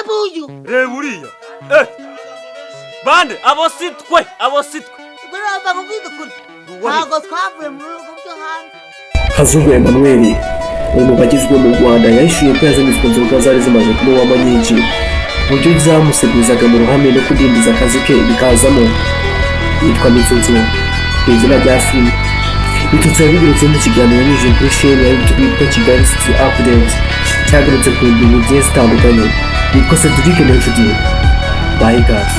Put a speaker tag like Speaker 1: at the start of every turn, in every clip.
Speaker 1: Yaravuye.
Speaker 2: Uriya. Bande abositwe.
Speaker 1: Urumva kubwiza kuri. Ntabwo twavuye mu rugo byo hanze.
Speaker 3: Hazungu Emmanuel uyu bagizwe mu Rwanda yahishuye ko yazanizwe inzoga zari zimaze kumuwamo nyinshi uburyo zamuseguzaga mu ruhame no kudindiza akazi ke bikazamo. Yitwa Mitsutsu ku izina rya filime. Mitsutsu yabigarutse mu kiganiro yanyujije kuri sheni ya YouTube yitwa Kigali City Update cyagarutse ku bintu bigiye zitandukanye. Yitwa Cedric Nefidi by Gas.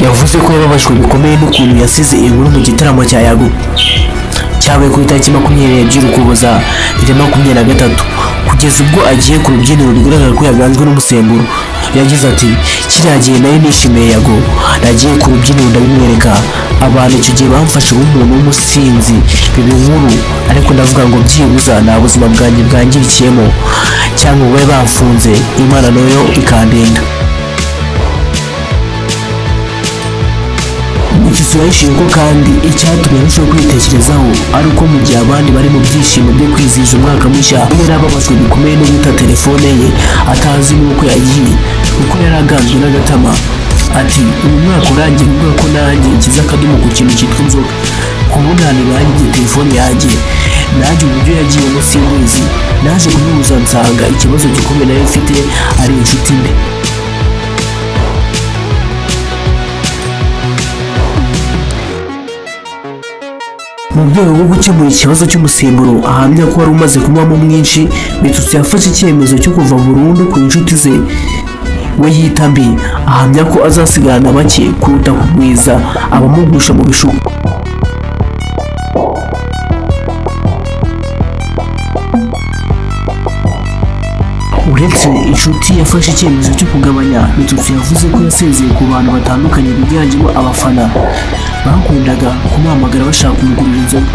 Speaker 3: Yavuze ko yababajwe bikomeye n'ukuntu yasize inkuru mu gitaramo cya Yaba cyabaye ku itariki 20 Ukuboza 2023 kugeza ubwo agiye ku rubyiniro bigaragara ko yaganzwe n'umusemburo. Yagize ati kiriya gihe nayo nishimiye Yaba nagiye ku rubyiniro ndabimwereka abantu icyo gihe bamfashe nk'umuntu w'umusinzi bibi nkuru ariko ndavuga ngo byibuza nta buzima bwanjye bwangirikiyemo cyangwa babe bafunze Imana nayo ikandinda. Mitsutsu yashinze ko kandi icyatumye arushaho kwitekerezaho ari uko mu gihe abandi bari mu byishimo byo kwizihiza umwaka mushya yari ababajwe bikomeye no guta telefone ye atazi n'uko yagiye kuko yari aganzwe n'agatama. Ati uyu mwaka urangiye uvuga ko nanjye nshyize akadomo ku kintu cyitwa inzoga ku bunani banjye telefone yanjye nanjye uburyo yagiye umusimbuzi naje kumubuza nsanga ikibazo gikomeye nayo mfite ari inshuti mbi. Mu rwego rwo gukemura ikibazo cy'umusemburo ahamya ko wari umaze kunywamo mwinshi, Mitsutsu yafashe icyemezo cyo kuva burundu ku inshuti ze we yita mbi. Ahamya ko azasigarana bake kuruta kugwiza abamugusha mu bishuko. Uretse inshuti yafashe icyemezo cyo kugabanya, Mitsutsu yavuze ko yasezeye ku bantu batandukanye biganjemo abafana bakundaga kumuhamagara bashaka kumugurira inzoga.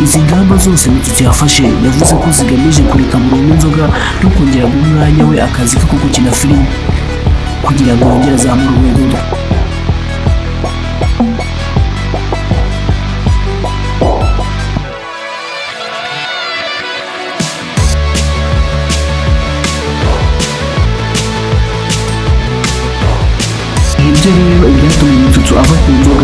Speaker 3: Izi ngamba zose Mitsutsu yafashe yavuze ko zigamije kureka burundu inzoga no kongera guha umwanya we akazi ko gukina filime kugira ngo yongere azamure urwego rwe. Ibyo rero byatumye Mitsutsu ava ku nzoga